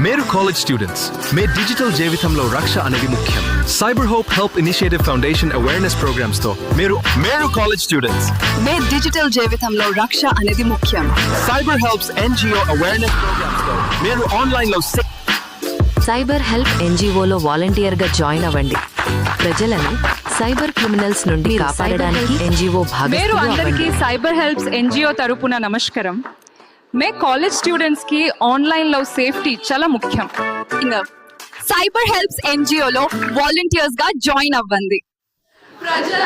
మేరు college students మే digital జీవితంలో రక్ష అనేది ముఖ్యం. Cyber hope help initiative foundation awareness programs తో మేరు కాలేజ్ స్టూడెంట్స్ మే డిజిటల్ జీవితంలో రక్ష అనేది ముఖ్యం. Cyber helps NGO awareness programs తో మీరు ఆన్లైన్ లో సైబర్ హెల్ప్ ఎన్జిఓలో వాలంటీర్ గా జాయిన్ అవ్వండి. ప్రజలను సైబర్ క్రిమినల్స్ నుండి కాపాడడానికి ఎన్జిఓ మీరు భాగస్వాములు అందరికీ అవ్వండి. సైబర్ హెల్ప్స్ ఎన్జిఓ తరపున నమస్కారం. మే కాలేజ్ స్టూడెంట్స్ కి ఆన్లైన్ లో సేఫ్టీ చాలా ముఖ్యం. సైబర్ హెల్ప్స్ ఎన్జిఓలో వాలంటీర్స్ గా జాయిన్ అవ్వండి. ప్రజల